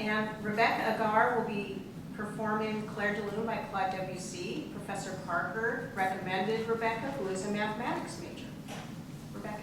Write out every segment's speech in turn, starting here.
And Rebekah Agar will be performing Clair de Lune by Claude Debussy. Professor Parker recommended Rebekah, who is a mathematics major. Rebekah.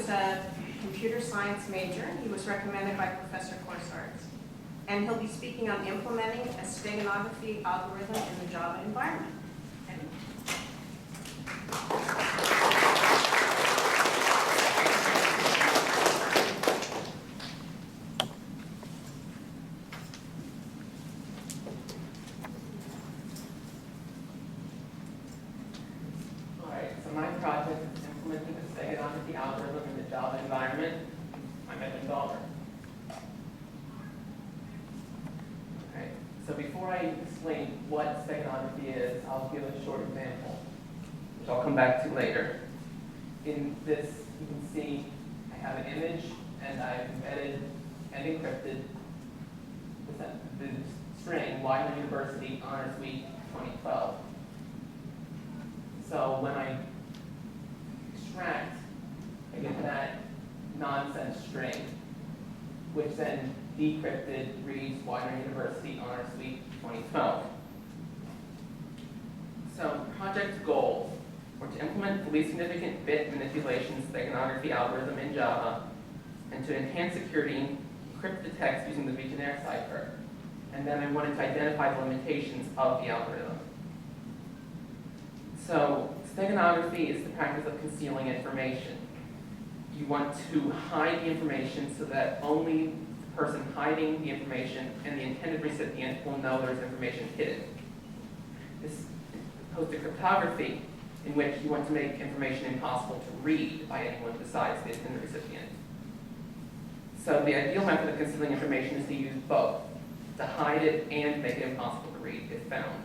a computer science major. He was recommended by Professor Corsarts. And he'll be speaking on implementing a steganography algorithm in the Java environment. Edwin? Project is implementing the steganography algorithm in the Java environment. I'm Edmund Dauber. Okay, so before I explain what steganography is, I'll give a short example, which I'll come back to later. In this, you can see I have an image, and I've embedded and encrypted the string Widener University Honors Week 2012. So when I extract, I get that nonsense string, which then decrypted reads Widener University Honors Week 2012. So project goals were to implement the least significant bit manipulation steganography algorithm in Java, and to enhance security, encrypt the text using the Vigenere cipher. And then I wanted to identify the limitations of the algorithm. So steganography is the practice of concealing information. You want to hide the information so that only the person hiding the information and the intended recipient will know there's information hidden. This is opposed to cryptography, in which you want to make information impossible to read by anyone besides the intended recipient. So the ideal method of concealing information is to use both, to hide it and make it impossible to read if found.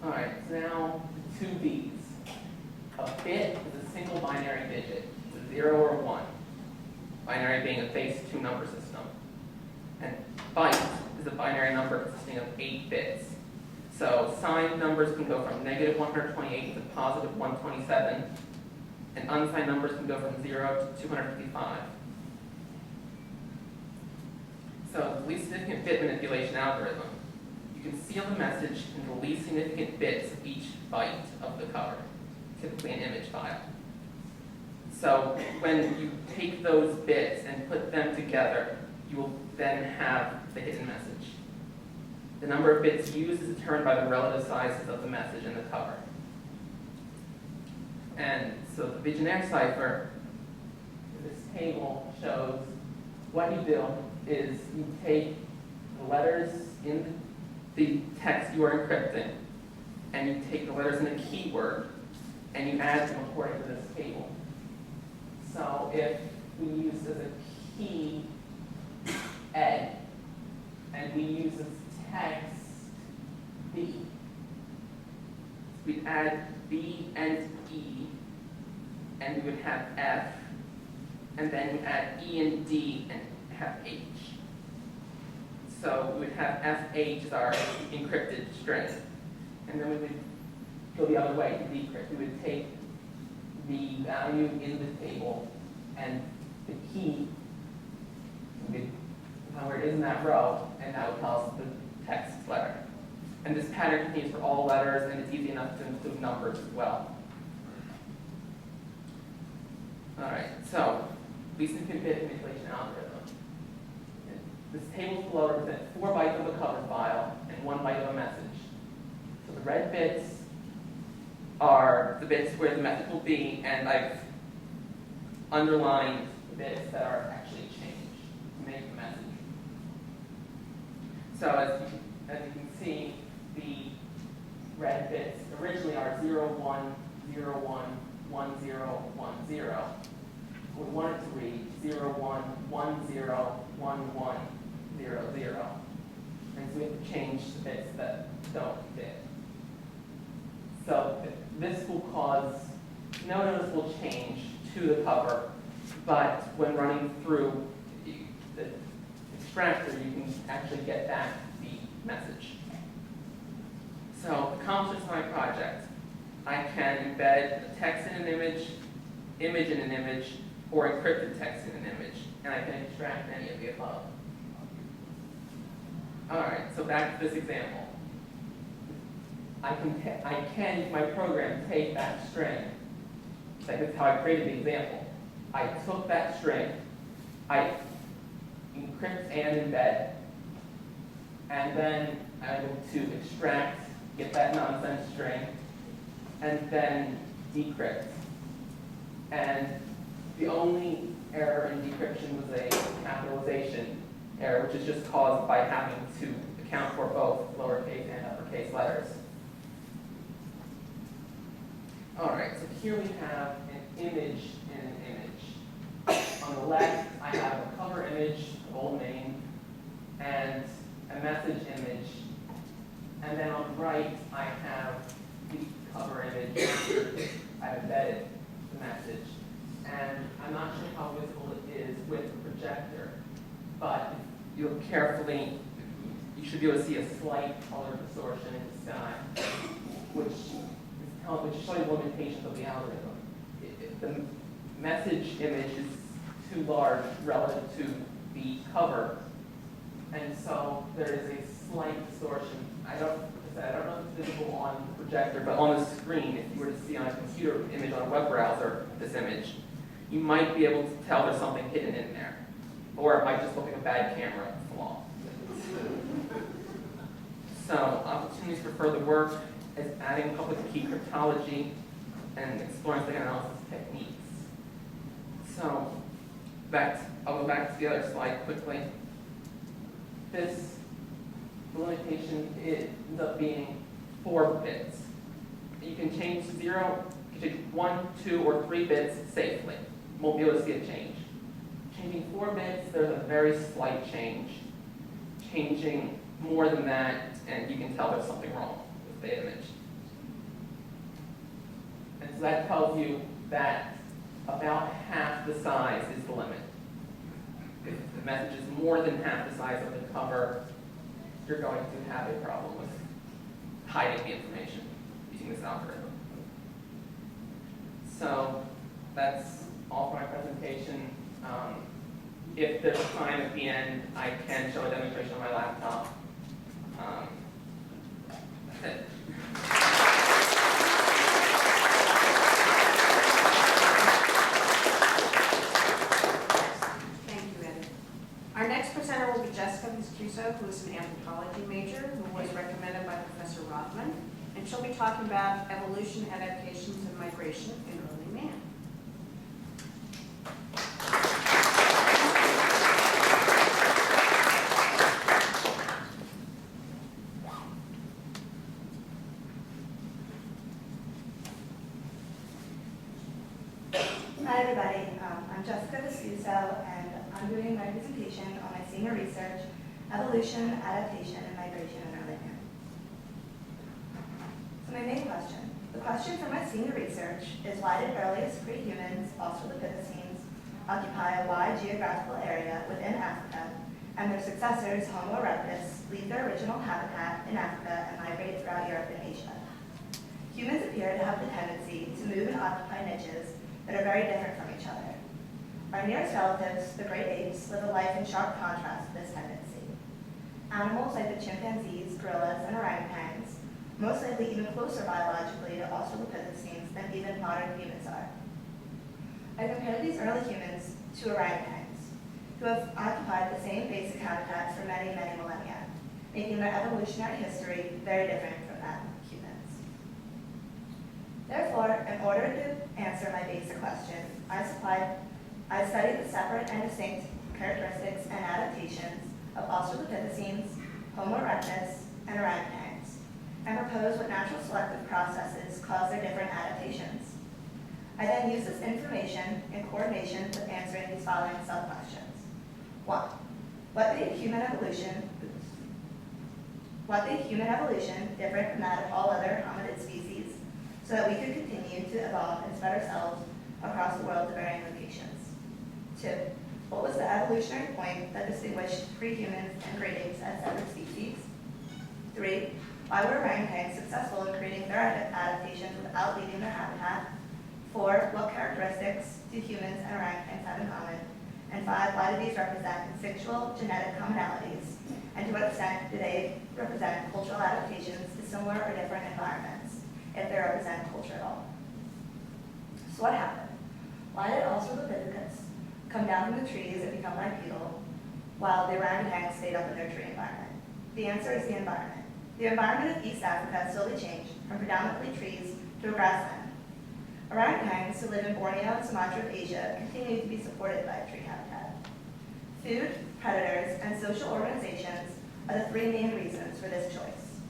All right, so now two B's. A bit is a single binary digit, it's a 0 or 1. Binary being a base 2-number system. And byte is a binary number consisting of 8 bits. So signed numbers can go from negative 128 to positive 127, and unsigned numbers can go from 0 to 255. So the least significant bit manipulation algorithm. You can seal the message in the least significant bits of each byte of the cover, typically an image file. So when you take those bits and put them together, you will then have the hidden message. The number of bits used is determined by the relative sizes of the message in the cover. And so the Vigenere cipher, this table shows what you do is you take the letters in the text you are encrypting, and you take the letters in the keyword, and you add them according to this table. So if we use as a key Ed, and we use as text B, we'd add B and E, and we would have F, and then we add E and D and have H. So we would have FH as our encrypted string. And then we would go the other way to decrypt. We would take the value in the table and the key, where it is in that row, and that would tell us the text letter. And this pattern continues for all letters, and it's easy enough to include numbers as well. All right, so least significant bit manipulation algorithm. This table below represents 4 bytes of a cover file and 1 byte of a message. So the red bits are the bits where the message will be, and I've underlined the bits that are actually changed to make the message. So as you can see, the red bits originally are 0, 1, 0, 1, 1, 0, 1, 0. We want it to read 0, 1, 1, 0, 1, 1, 0, 0. And so we have to change the bits that don't fit. So this will cause no noticeable change to the cover, but when running through the extractor, you can actually get back the message. So accomplishments of my project. I can embed text in an image in an image, or encrypted text in an image, and I can extract any of the above. All right, so back to this example. I can use my program to take that string like this is how I created the example. I took that string, I encrypt and embed, and then I go to extract, get that nonsense string, and then decrypt. And the only error in decryption was a capitalization error, which is just caused by having to account for both lowercase and uppercase letters. All right, so here we have an image in an image. On the left, I have a cover image of Old Main and a message image. And then on the right, I have the cover image after I've embedded the message. And I'm not sure how visible it is with the projector, but if you look carefully, you should be able to see a slight color distortion in the sky, which shows you limitations of the algorithm. The message image is too large relative to the cover, and so there is a slight distortion. I don't know if it's visible on the projector, but on the screen, if you were to see on a computer image on a web browser this image, you might be able to tell there's something hidden in there, or it might just look like a bad camera flaw. So, opportunities for further work is adding public key cryptology and exploring Steganography analysis techniques. So, I'll go back to the other slide quickly. The limitation ends up being 4 bits. You can change 0, you can change 1, 2, or 3 bits safely. You won't be able to see a change. Changing 4 bits, there's a very slight change. Changing more than that, and you can tell there's something wrong with the image. And so that tells you that about half the size is the limit. If the message is more than half the size of the cover, you're going to have a problem with hiding the information using this algorithm. So that's all for my presentation. If there's time at the end, I can show a demonstration on my laptop. That's it. Thank you, Ed. Our next presenter will be Viscuso, who is an anthropology major, who was recommended by Professor Rodman, and she'll be talking about evolution, adaptations, and migration in early man. Hi everybody, I'm Viscuso, and I'm doing my presentation on my senior research, Evolution, Adaptation, and Migration in Early Man. So my main question. The question for my senior research is, why did earliest pre-humans, Australopithecines, occupy a wide geographical area within Africa, and their successors, Homo erectus, leave their original habitat in Africa and migrate throughout Europe and Asia? Humans appear to have the tendency to move and occupy niches that are very different from each other. Our nearest relatives, the great apes, live a life in sharp contrast to this tendency. Animals like the chimpanzees, gorillas, and orangutans, most likely even closer biologically to Australopithecines than even modern humans are. I compared these early humans to orangutans, who have occupied the same basic habitats for many, many millennia, making their evolutionary history very different from that of humans. Therefore, in order to answer my basic question, I studied the separate and distinct characteristics and adaptations of Australopithecines, Homo erectus, and orangutans, and proposed what natural selective processes cause their different adaptations. I then used this information in coordination with answering these following sub-questions. 1. What made human evolution different from that of all other hominid species, so that we could continue to evolve and spread ourselves across the world to varying locations? 2. What was the evolutionary point that distinguished pre-humans and great apes as separate species? 3. Why were orangutans successful in creating their adaptations without leaving their habitat? 4. What characteristics do humans and orangutans have in common? And 5. Why do these represent instinctual genetic commonalities? And to what extent do they represent cultural adaptations to similar or different environments, if they represent culture at all? So what happened? Why did Australopithecus come down from the trees and become bipedal, while the orangutans stayed up in their tree environment? The answer is the environment. The environment of East Africa slowly changed from predominantly trees to a grassland. Orangutans who live in Borneo and Sumatra of Asia continue to be supported by tree habitat. Food, predators, and social organizations are the three main reasons for this choice.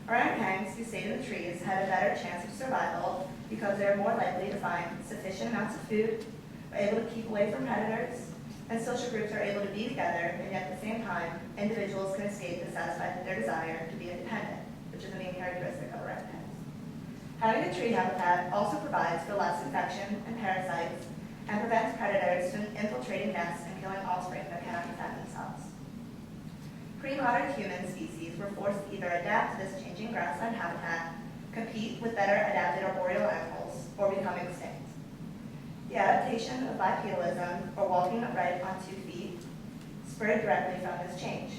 Orangutans who stayed in the trees had a better chance of survival because they are more likely to find sufficient amounts of food, are able to keep away from predators, and social groups are able to be together, and yet at the same time, individuals can escape to satisfy their desire to be independent, which is the main characteristic of orangutans. Having a tree habitat also provides for less infection and parasites and prevents predators from infiltrating nests and killing offspring that cannot defend themselves. Pre-modern human species were forced to either adapt to this changing grassland habitat, compete with better adapted arboreal animals, or become extinct. The adaptation of bipedalism, or walking upright on 2 feet, spurred directly from this change.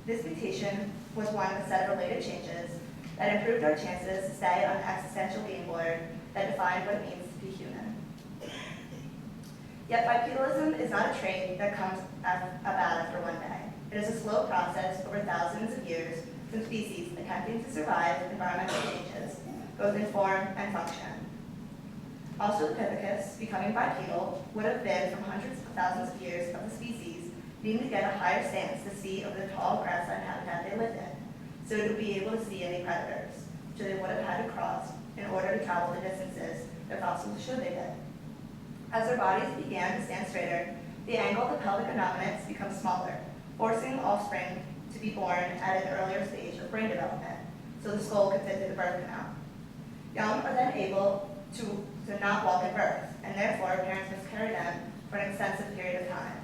This mutation was one of a set of related changes that improved our chances to stay on the existential game board that defined what it means to be human. Yet bipedalism is not a trait that comes about after one day. It is a slow process over thousands of years from species attempting to survive environmental changes, both in form and function. Australopithecus becoming bipedal would have been from hundreds of thousands of years of the species needing to get a higher stance to see over the tall grassland habitat they lived in, so to be able to see any predators, which they would have had to cross in order to travel the distances their fossils showed they did. As their bodies began to stand straighter, the angle of the pelvic abdominals becomes smaller, forcing offspring to be born at an earlier stage of brain development, so the skull could fit through the birth canal. Young are then able to not walk at birth, and therefore parents must carry them for an extensive period of time.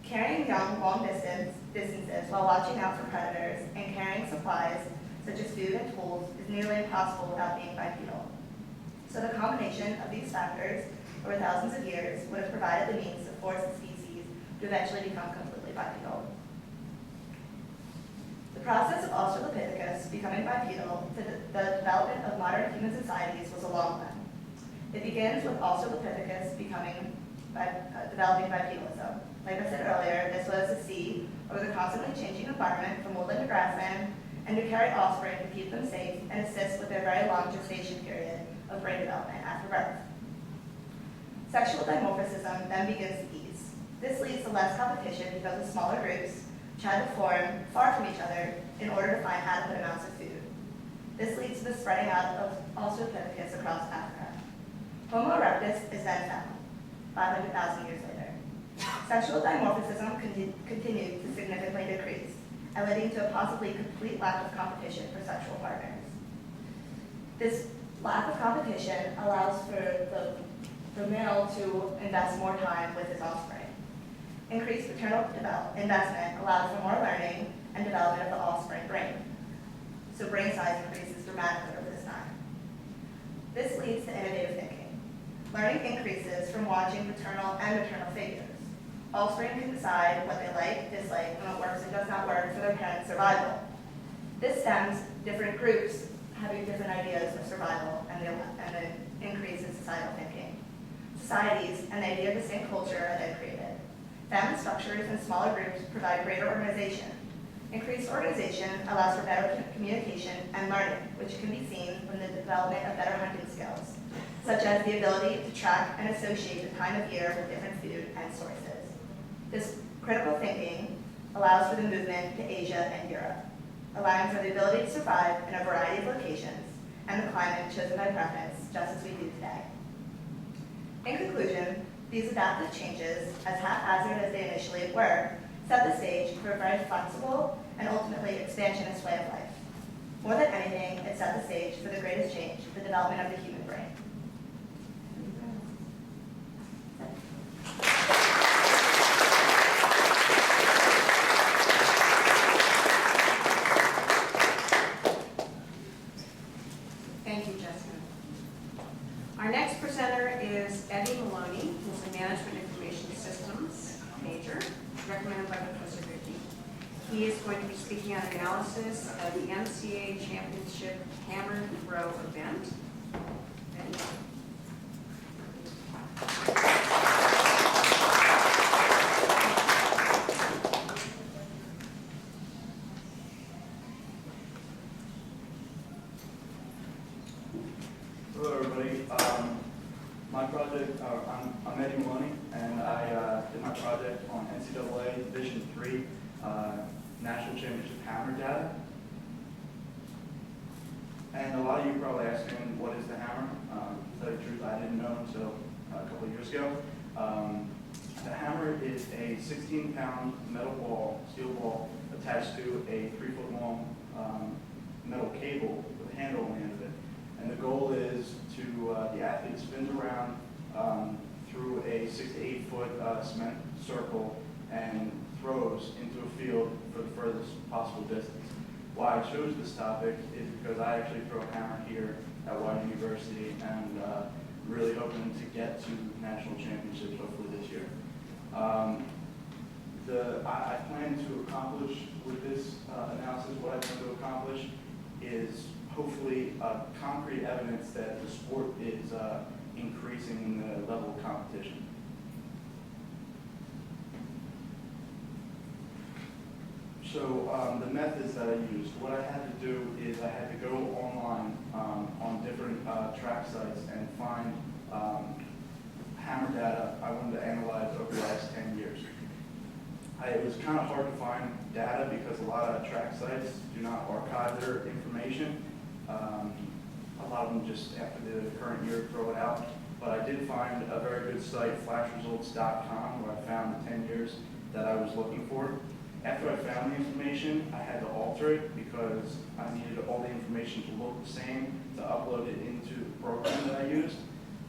Carrying young long distances while watching out for predators and carrying supplies such as food and tools is nearly impossible without being bipedal. So the combination of these factors over thousands of years would have provided the means to force the species to eventually become completely bipedal. The process of Australopithecus becoming bipedal to the development of modern human societies was a long one. It begins with Australopithecus developing bipedalism. Like I said earlier, this was to see over the constantly changing environment from woodland to grassland and to carry offspring to keep them safe and assist with their very long gestation period of brain development after birth. Sexual dimorphism then begins to ease. This leads to less competition because of smaller groups which had to form far from each other in order to find adequate amounts of food. This leads to the spreading out of Australopithecus across Africa. Homo erectus is then found, 500,000 years later. Sexual dimorphism continued to significantly decrease, and leading to a possibly complete lack of competition for sexual partners. This lack of competition allows for the male to invest more time with his offspring. Increased paternal investment allows for more learning and development of the offspring brain. So brain size increases dramatically over this time. This leads to innovative thinking. Learning increases from watching paternal and maternal figures. Offspring can decide what they like, dislike, when it works and does not work for their parents' survival. This stems different groups having different ideas of survival and the increase in societal thinking. Societies and the idea of the same culture are then created. Family structures and smaller groups provide greater organization. Increased organization allows for better communication and learning, which can be seen from the development of better hunting skills, such as the ability to track and associate the time of year with different food and sources. This critical thinking allows for the movement to Asia and Europe, allowing for the ability to survive in a variety of locations and the climate chosen by preference, just as we do today. In conclusion, these adaptive changes, as haphazard as they initially were, set the stage for a very flexible and ultimately expansionist way of life. More than anything, it set the stage for the greatest change, the development of the human brain. Thank you, Jessica. Our next presenter is Edwin Maloney, who's a Management Information Systems major, recommended by Professor Rebekah. He is going to be speaking on analysis of the NCAA Championship Hammer Throw event. NCAA Division III National Championship hammer data. And a lot of you are probably asking, what is the hammer? To tell you the truth, I didn't know until a couple of years ago. The hammer is a 16-pound metal ball, steel ball, attached to a 3-foot-long metal cable with a handle on the end of it. And the goal is to, the athlete spins around through a 6 to 8 foot cement circle and throws into a field for the furthest possible distance. Why I chose this topic is because I actually throw a hammer here at Widener University and really hoping to get to national championships hopefully this year. I plan to accomplish with this analysis, what I plan to accomplish is hopefully concrete evidence that the sport is increasing in the level of competition. So the methods that I used, what I had to do is I had to go online on different track sites and find hammer data I wanted to analyze over the last 10 years. It was kind of hard to find data because a lot of track sites do not archive their information. A lot of them just after the current year throw it out. But I did find a very good site, flashresults.com, where I found the 10 years that I was looking for. After I found the information, I had to alter it because I needed all the information to look the same to upload it into the program that I used.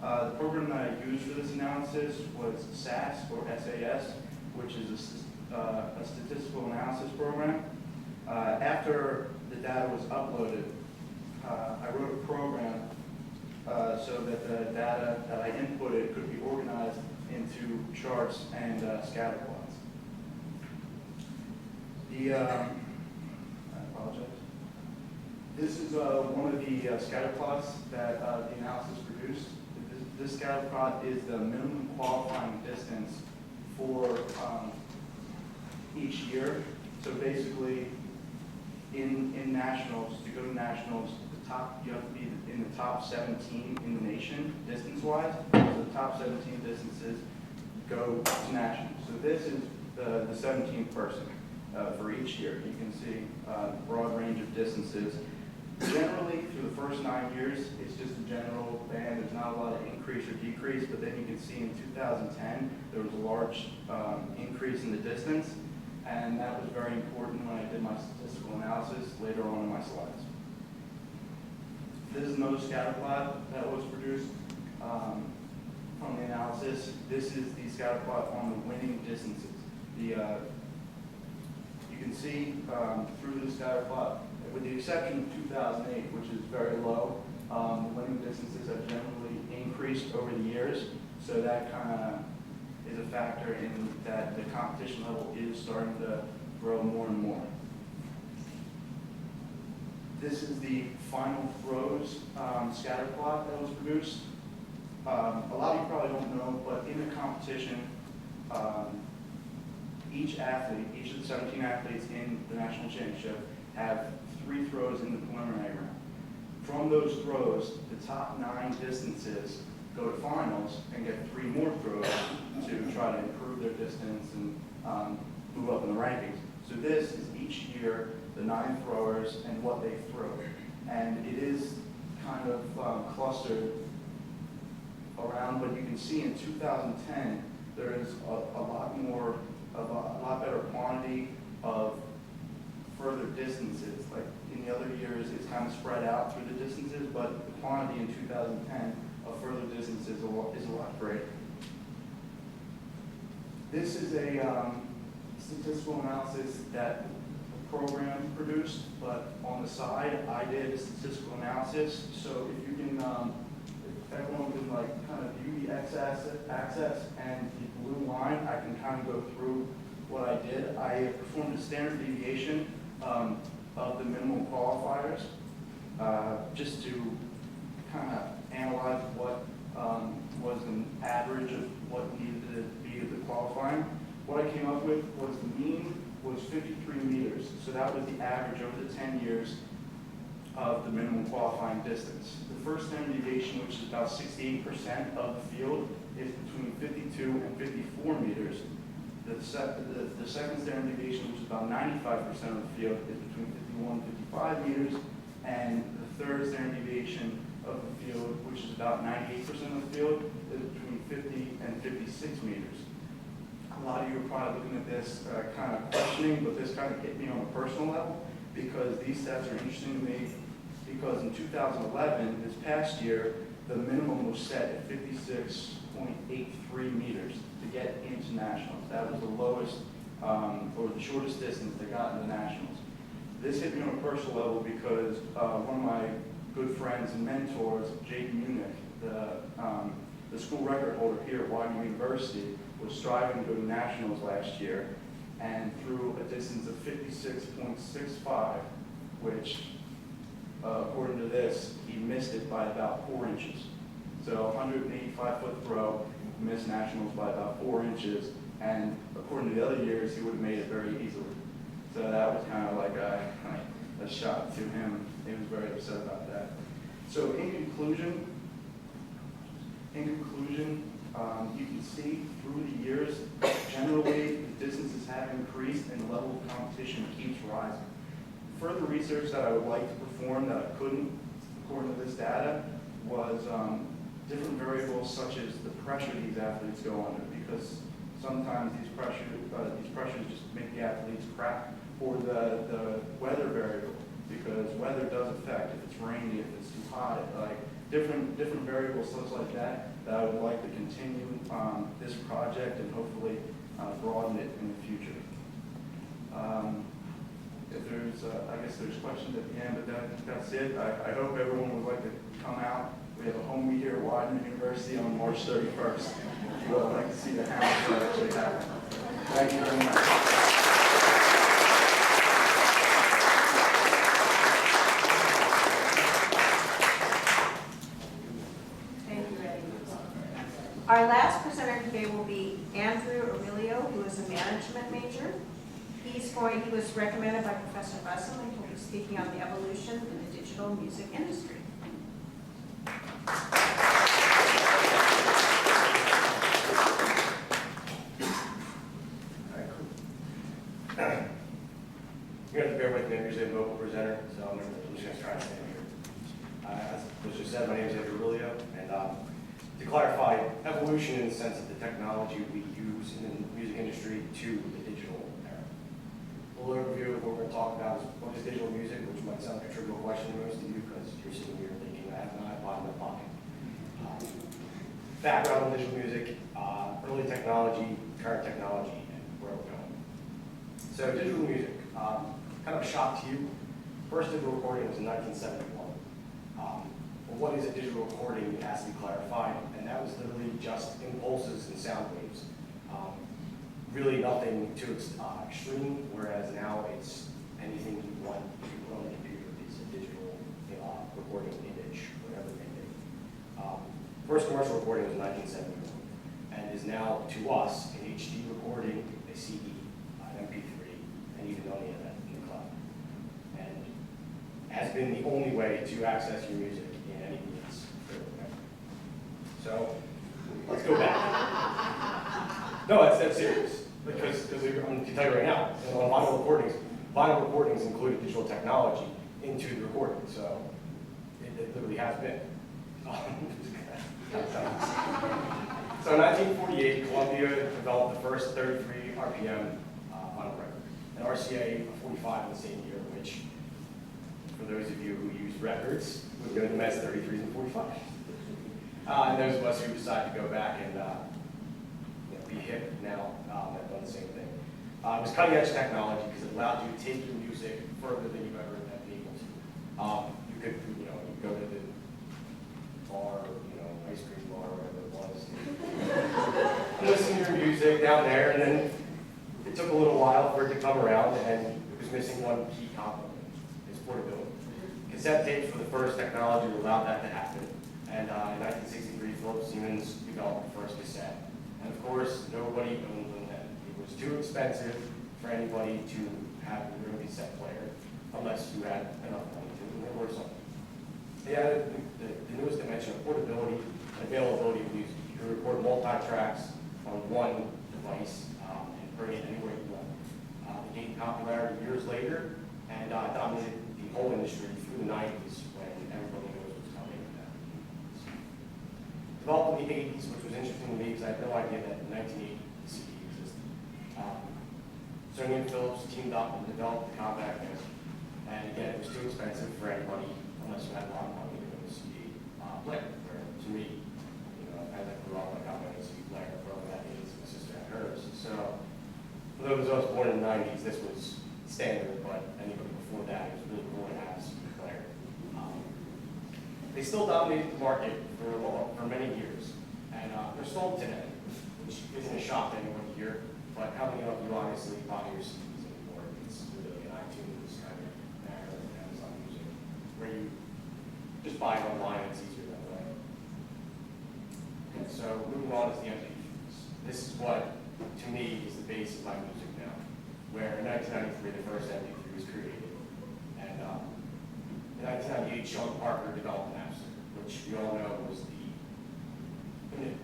The program that I used for this analysis was SAS, or SAS, which is a statistical analysis program. After the data was uploaded, I wrote a program so that the data that I inputted could be organized into charts and scatter plots. I apologize. This is one of the scatter plots that the analysis produced. This scatter plot is the minimum qualifying distance for each year. So basically, in nationals, to go to nationals, you have to be in the top 17 in the nation, distance-wise. So the top 17 distances go to nationals. So this is the 17th person for each year. You can see a broad range of distances. Generally, through the first 9 years, it's just a general band. There's not a lot of increase or decrease, but then you can see in 2010, there was a large increase in the distance, and that was very important when I did my statistical analysis later on in my slides. This is another scatter plot that was produced from the analysis. This is the scatter plot on the winning distances. You can see through the scatter plot, with the exception of 2008, which is very low, the winning distances have generally increased over the years. So that kind of is a factor in that the competition level is starting to grow more and more. This is the final throws scatter plot that was produced. A lot of you probably don't know, but in the competition, each athlete, each of the 17 athletes in the national championship have 3 throws in the preliminary round. From those throws, the top 9 distances go to finals and get 3 more throws to try to improve their distance and move up in the rankings. So this is each year the 9 throwers and what they throw. And it is kind of clustered around, but you can see in 2010, there is a lot better quantity of further distances. Like in the other years, it's kind of spread out through the distances, but the quantity in 2010 of further distances is a lot greater. This is a statistical analysis that the program produced, but on the side, I did a statistical analysis. So if you can, if everyone can like kind of view the x-axis and the blue line, I can kind of go through what I did. I performed a standard deviation of the minimum qualifiers just to kind of analyze what was an average of what needed to be the qualifying. What I came up with was the mean was 53 meters. So that was the average over the 10 years of the minimum qualifying distance. The first standard deviation, which is about 68% of the field, is between 52 and 54 meters. The second standard deviation, which is about 95% of the field, is between 51 and 55 meters, and the third standard deviation of the field, which is about 98% of the field, is between 50 and 56 meters. A lot of you are probably looking at this kind of questioning, but this kind of hit me on a personal level because these stats are interesting to me because in 2011, this past year, the minimum was set at 56.83 meters to get into nationals. That was the lowest or the shortest distance they got in the nationals. This hit me on a personal level because one of my good friends and mentors, Jake Munich, the school record holder here at Widener University, was striving to go to nationals last year and threw a distance of 56.65, which according to this, he missed it by about 4 inches. So 185-foot throw, missed nationals by about 4 inches, and according to the other years, he would have made it very easily. So that was kind of like a shock to him. He was very upset about that. So in conclusion, you can see through the years, generally the distances have increased and the level of competition keeps rising. Further research that I would like to perform that I couldn't, according to this data, was different variables such as the pressure these athletes go under, because sometimes these pressures just make the athletes crack, or the weather variable, because weather does affect if it's rainy, if it's too hot, like different variables such like that I would like to continue this project and hopefully broaden it in the future. If there's, I guess there's questions at the end, but that's it. I hope everyone would like to come out. We have a home meet here at Widener University on March 31st. If you would like to see the house that actually happened. Thank you very much. Our last presenter today will be Aurilio, who is a management major. He was recommended by Professor Russell, and he'll be speaking on the evolution in the digital music industry. You're going to have to bear with me. I'm usually a vocal presenter, so I'm just going to try to stand here. As was just said, my name is Aurilio, and to clarify, evolution in the sense of the technology we use in the music industry to the digital era. A little overview of what we're going to talk about is what is digital music, which might sound like a trivial question to most of you because you're sitting here thinking, I have an iPod in my pocket. Background on digital music, early technology, current technology, and where we're going. So digital music, kind of a shock to you. First digital recording was in 1971. What is a digital recording? It has to be clarified, and that was literally just impulses and sound waves. Really nothing too extreme, whereas now it's anything you want to put on the computer is a digital recording image, whatever it may be. First commercial recording was 1971, and is now to us an HD recording, a CD, an MP3, and even on the internet in the cloud. And has been the only way to access your music in any means. So let's go back. No, that's serious. Because I'm going to tell you right now, on vinyl recordings included digital technology into the recording. So it literally has been. So in 1948, Columbia developed the first 33 RPM vinyl record, an RCA 45 in the same year, which, for those of you who use records, would go to the 33s and 45s. And those of us who decide to go back and be hip now have done the same thing. It was cutting edge technology because it allowed you to take your music further than you ever have been able to. You could, go to the bar, ice cream bar, whatever it was, and listen to your music down there, and then it took a little while for it to come around, and it was missing one key component: its portability. Cassette tapes were the first technology that allowed that to happen, and in 1963, Philip Siemens developed the first cassette. And of course, nobody owned them then. It was too expensive for anybody to have a real cassette player, unless you had enough money to, and there were some. They added the newest dimension of portability and availability of music. You could record multi-tracks on one device and bring it anywhere you want. They gained popularity years later and dominated the whole industry through the 90s when everybody knows what's coming. Developed in the 80s, which was interesting to me because I had no idea that in 1980 the CD existed. Sony and Philips teamed up and developed the compact disc. And again, it was too expensive for anybody unless you had a lot of money to go to a CD player. Where to me, as I grew up, I got my own CD player. Brother had his, my sister had hers. So for those of us born in the 90s, this was standard, but anybody before that, it was really cool to have a CD player. They still dominated the market for many years, and they're sold today, which isn't a shock to anyone here. But how many of you obviously buy your CDs anymore? It's really an iTunes kind of manner of Amazon Music, where you just buy it online. It's easier that way. Okay, so moving on is the MP3s. This is what, to me, is the base of my music now. Where in 1993 the first MP3 was created, and in 1998 Sean Parker developed Napster, which we all know was the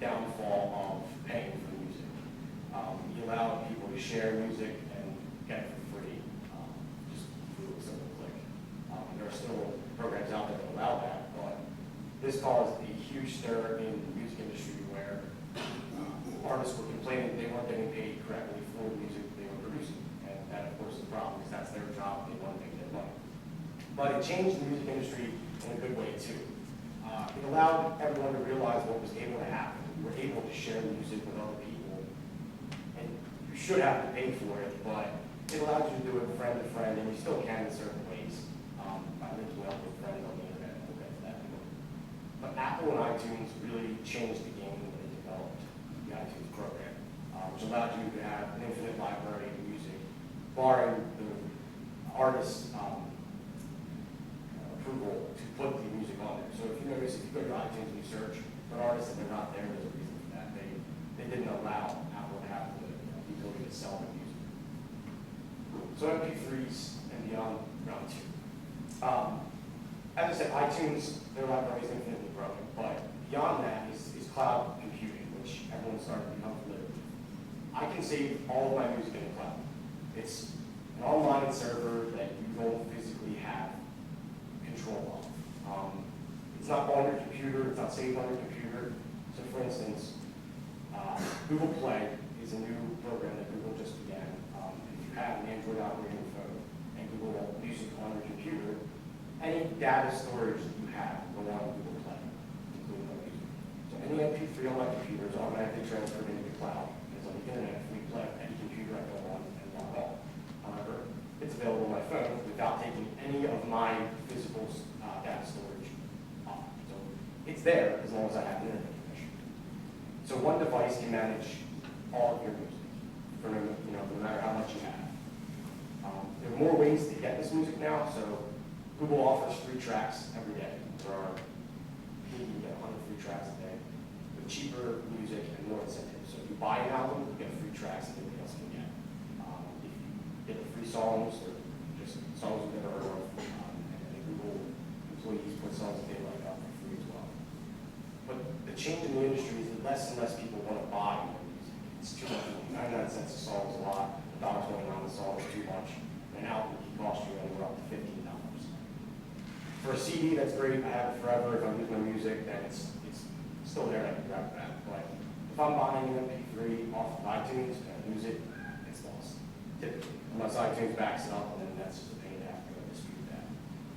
downfall of paying for music. He allowed people to share music and get it for free, just through a simple click. There are still programs out there that allow that, but this caused a huge stir in the music industry where artists were complaining that they weren't getting paid correctly for the music they were producing. And that, of course, is the problem, because that's their job, they want to make their money. But it changed the music industry in a good way, too. It allowed everyone to realize what was able to happen. We were able to share music with other people. And you should have to pay for it, but it allows you to do it friend to friend, and you still can in certain ways by linking up with friends on the internet. We'll get to that. But Apple and iTunes really changed the game when they developed the iTunes program, which allowed you to have an infinite library of music, barring the artist's approval to put the music on there. So if you notice, if you go to iTunes and you search for an artist and they're not there, there's a reason for that. They didn't allow Apple to have the ability to sell their music. So MP3s and beyond round two. As I said, iTunes, their library is infinitely growing, but beyond that is cloud computing, which everyone's starting to become familiar with. I can save all of my music in the cloud. It's an online server that you don't physically have control of. It's not on your computer, it's not saved on your computer. So for instance, Google Play is a new program that Google just began. If you have an Android operating phone and Google Music on your computer, any data storage that you have will go on Google Play, including my music. So any MP3 on my computer is automatically transferred into the cloud. It's on the internet, free play, any computer I go on and log on. However, it's available on my phone without taking any of my physical data storage off. So it's there as long as I have an internet connection. So one device can manage all of your music, for no matter how much you have. There are more ways to get this music now. So Google offers free tracks every day. You can get 100 free tracks a day with cheaper music and more incentives. So if you buy an album, you get free tracks that nobody else can get. If you get the free songs, or just songs you've never heard of, and the Google employees put songs that they like up for free as well. But the change in the industry is that less and less people want to buy more music. It's too much money. 99 cents a song is a lot. $1.29 a song is too much. An album can cost you anywhere up to $15. For a CD, that's great. I have it forever. If I lose my music, then it's still there. I can grab it back. But if I'm buying an MP3 off of iTunes and I lose it, it's lost. Typically, unless iTunes backs it up, and then that's just a pain to have to dispute that.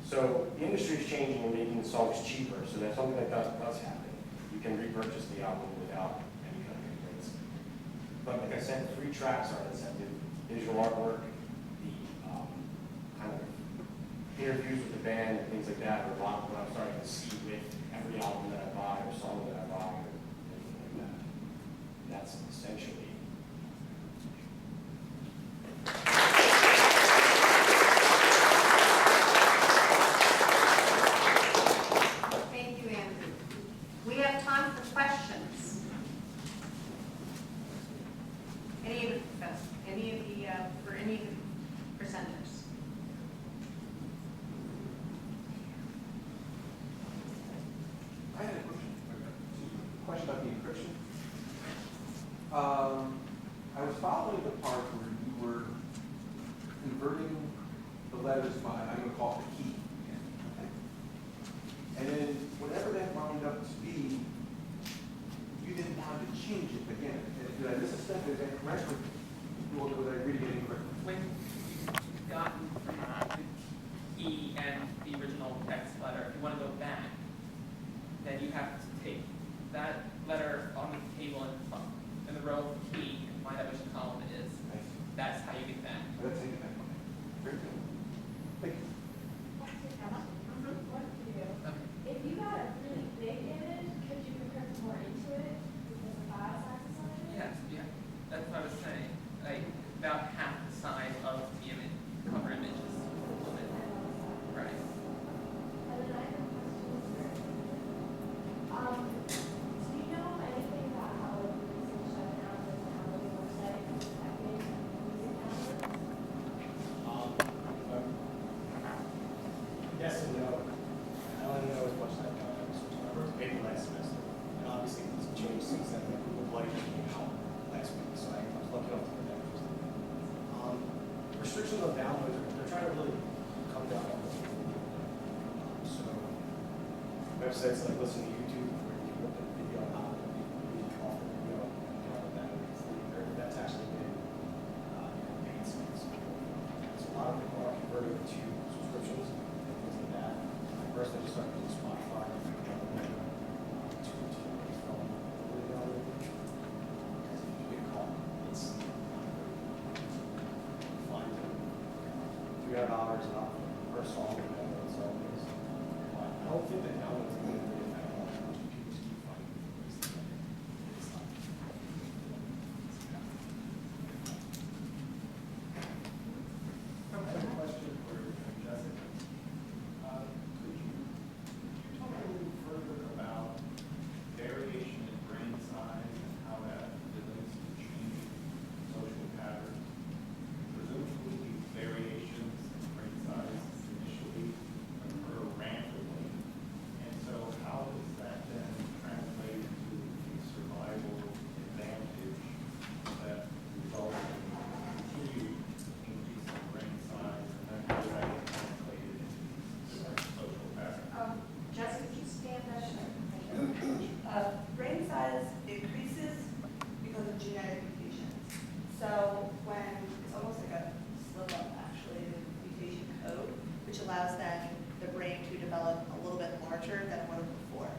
So the industry is changing and making the songs cheaper. So that something like that does happen. You can repurchase the album without any kind of complaints. But like I said, free tracks are an incentive. Digital artwork, the kind of interviews with the band and things like that are a lot of what I'm starting to see with every album that I buy or song that I buy or anything like that. And that's essentially. Thank you, Andrew. We have time for questions. Any of the presenters? I had a question about the encryption. converting the letters by, I'm going to call it the key. Okay? And then whatever that wound up to be, you then want to change it again. Did I miss a step? Is that correct? Or was I reading it incorrectly? When you've gotten from the key and the original text letter, if you want to go back, then you have to take that letter on the table in the row of the key and find out which column it is. I see. That's how you get back. Let's take it back. Very good. Thank you. Okay. If you got a really big image, could you print more into it because the file size is larger? Yes, yeah, that's what I was saying. Like about half the size of the image, cover image is a little bit. Right. And then I have a question. Do you know anything about how the research shut down and how the website is affecting music downloads? Yes and no. I don't know as much as I was maybe last semester. And obviously things have changed since then. Google Play just came out last week, so I was lucky enough to put that first. Restrictions on downloads, they're trying to really come down on this. So websites like listen to YouTube where you can put the video on the off the video, you know, that's actually been paid space. So a lot of people are converting to subscriptions and things like that. First, I just started using Spotify to film video. Because if you get caught, it's fine. $300 off per song, so it's fine. I don't think that downloads are going to be that much. People just keep finding ways to get it. It's not. I have a question for Jessica. Could you talk a little further about variation in brain size and how that relates to changing social patterns? Presumably, these variations in brain size initially occur randomly, and so how does that then translate into the survival advantage that results in continued increase in brain size, and then how does that get translated into these social patterns? Jessica, could you stand up? Brain size increases because of genetic mutations. So when it's almost like a slip up actually, the mutation code, which allows then the brain to develop a little bit larger than it was before.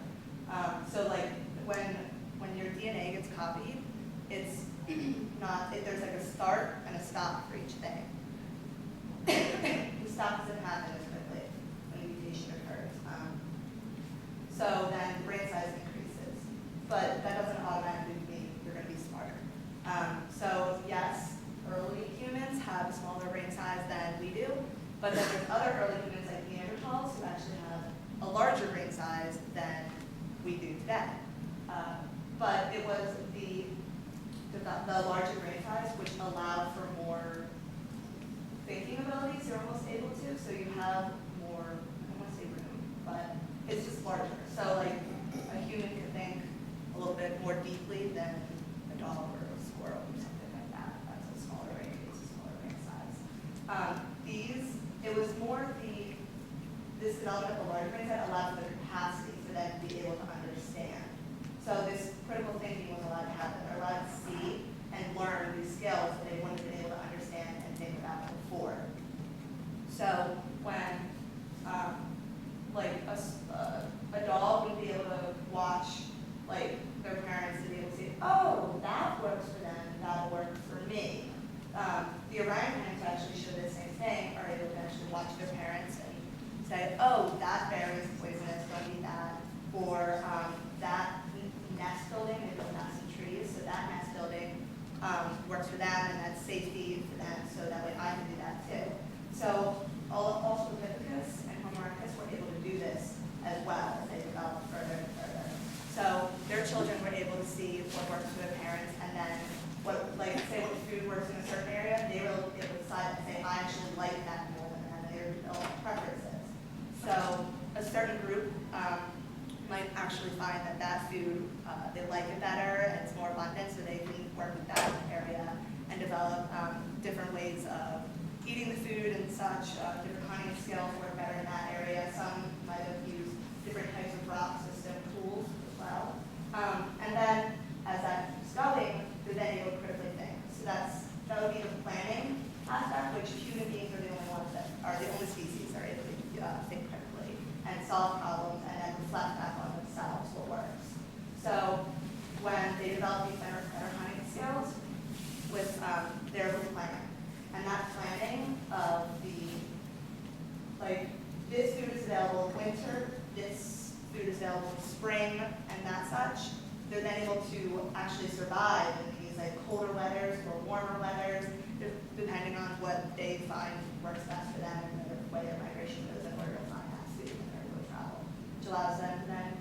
So like when your DNA gets copied, it's not, there's like a start and a stop for each thing. The stop doesn't happen as quickly when the mutation occurs. So then brain size increases, but that doesn't automatically mean you're going to be smarter. So yes, early humans have a smaller brain size than we do, but then there's other early humans like Neanderthals who actually have a larger brain size than we do today. But it was the larger brain size which allowed for more thinking abilities. You're almost able to, so you have more, I don't want to say room, but it's just larger. So like a human can think a little bit more deeply than a dog or a squirrel or something like that. That's a smaller brain, it's a smaller brain size. It was more this development of the larger brain size allowed for the capacity for them to be able to understand. So this critical thinking was allowed to happen. They're allowed to see and learn these skills that they wouldn't have been able to understand and think about before. So when like a dog would be able to watch like their parents and be able to see, oh, that works for them, that'll work for me. The orangutans actually show the same thing, are able to actually watch their parents and say, oh, that berry is poisonous, don't eat that. Or that nest building, they build nests in trees, so that nest building works for them and that's safety for them, so that way I can do that too. So also Rebekah and Homo erectus were able to do this as well as they developed further and further. So their children were able to see what works for their parents, and then what, like, say what food works in a certain area, they were able to decide and say, I actually like that more than that, and they were developing preferences. So a certain group might actually find that food, they like it better, and it's more abundant, so they can work with that area and develop different ways of eating the food and such, different hunting skills work better in that area. Some might have used different types of rock system tools as well. And then as that keeps going, they're then able to critically think. So that would be the planning aspect, which human beings are the only ones that are the only species that are able to think critically and solve problems and then reflect back on themselves what works. So when they develop these better hunting skills with their planning. And that planning of this food is available in winter, this food is available in spring, and that such, they're then able to actually survive in these colder weathers or warmer weathers, depending on what they find works best for them and where their migration goes and where they'll find that food when they're able to travel, which allows them to then,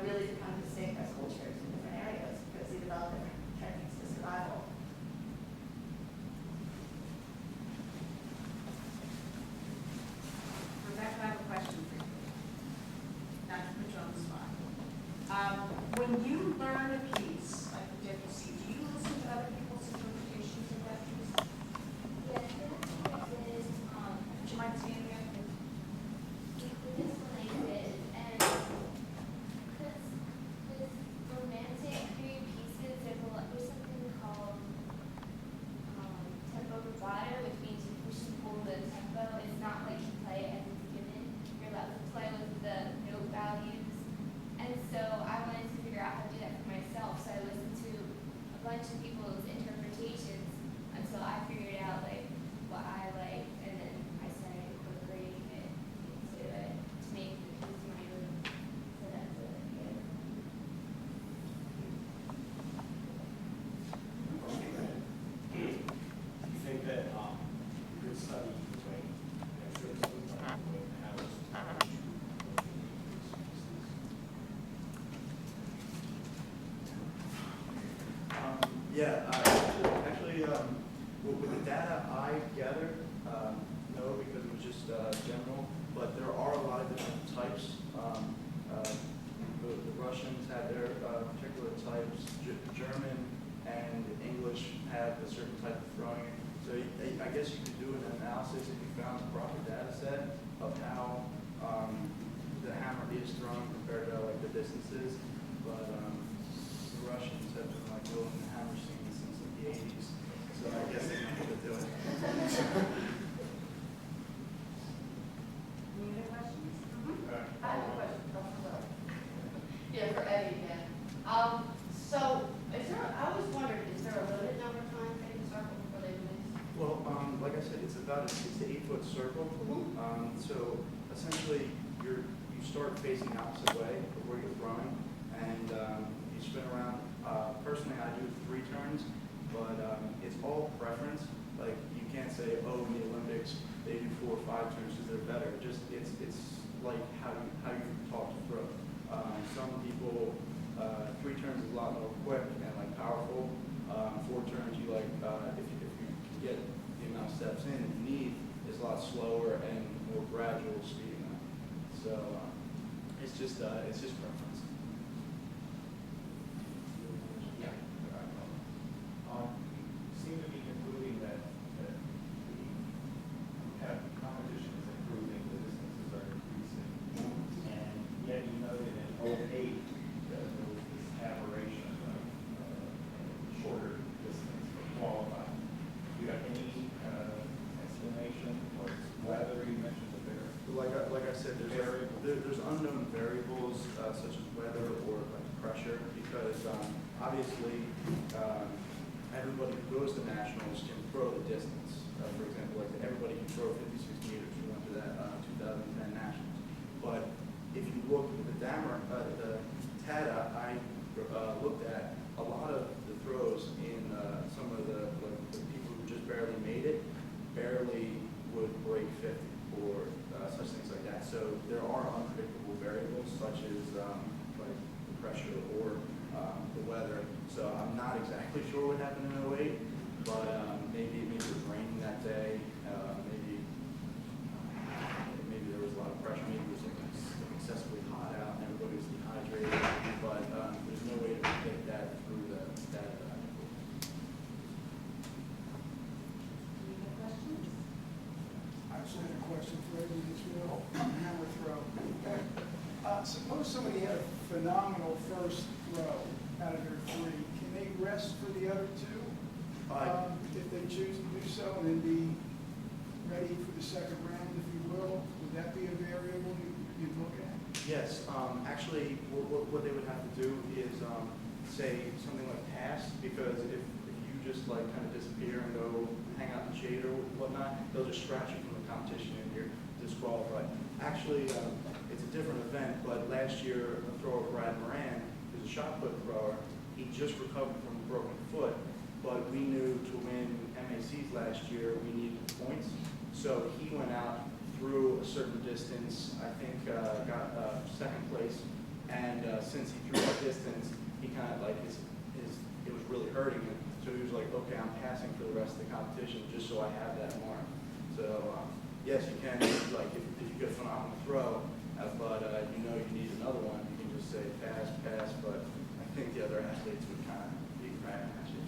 really become distinct as cultures in different areas because they develop different techniques to survival. Rebecca, I have a question for you. Not to put you on the spot. When you learn a piece like the Debussy, do you listen to other people's interpretations of that piece? Yes, that's what it is. Would you mind saying that? This one I did, and because with romantic period pieces, there's something called tempo rubato, which means you push and pull the tempo. It's not like you play it as it's given. You're allowed to play with the note values. And so I wanted to figure out how to do that for myself. So I listened to a bunch of people's interpretations until I figured out what I liked, and then I started incorporating it into it to make the piece my own. So that's what I did. Do you think that you could study between how it's Yeah, actually, with the data I gathered, no, because it was just general, but there are a lot of different types. The Russians had their particular types, German and English have a certain type of throwing. So I guess you could do an analysis if you found the proper data set of how the hammer is thrown compared to the distances. But the Russians have been building the hammer scene since the 80s, so I guess they know what they're doing. Any other questions? I have a question. Yeah, for Eddie again. So, I was wondering, is there a limited number of times they can circle before they miss? Well, like I said, it's about a 6 to 8 foot circle. So essentially, you start facing opposite way of where you're throwing, and you spin around. Personally, I do 3 turns, but it's all preference. Like you can't say, oh, in the Olympics they do 4 or 5 turns because they're better. Just it's like how you taught to throw. Some people 3 turns is a lot more quick and powerful. 4 turns you if you can get the amount of steps in that you need is a lot slower and more gradual speeding up. So it's just preference. Seem to be concluding that the competition is improving, the distances are increasing, and yet you noted in 08 that there was this aberration of shorter distance for qualifying. Do you have any explanation, or weather? You mentioned that there. Like I said, there's unknown variables such as weather or pressure because obviously everybody who goes to nationals can throw the distance. For example, everybody can throw 56 meters. We went to that 2010 nationals. But if you look at the data I looked at, a lot of the throws in some of the people who just barely made it barely would break 50 or such things like that. So there are unpredictable variables such as the pressure or the weather. So I'm not exactly sure what happened in 08, but maybe it was raining that day. Maybe there was a lot of pressure. Maybe it was excessively hot out and everybody was dehydrated. But there's no way to predict that through the data that I pulled. Any other questions? as well on the hammer throw. Suppose somebody had a phenomenal first throw out of their 3. Can they rest for the other 2? If they choose to do so, and then be ready for the second round, if you will? Would that be a variable you'd look at? Yes, actually, what they would have to do is say something like pass, because if you just like kind of disappear and go hang out in the shade or whatnot, they'll just scratch you from the competition and you're disqualified. Actually, it's a different event, but last year a thrower, Brad Moran, who's a shot put thrower, he just recovered from a broken foot, but we knew to win MACs last year we needed points, so he went out, threw a certain distance, I think got second place, and since he threw that distance, he kind of like it was really hurting him, so he was like, okay, I'm passing for the rest of the competition just so I have that mark. So yes, you can, like if you get a phenomenal throw, but you know you need another one, you can just say pass, but I think the other athletes would kind of be cracking at you.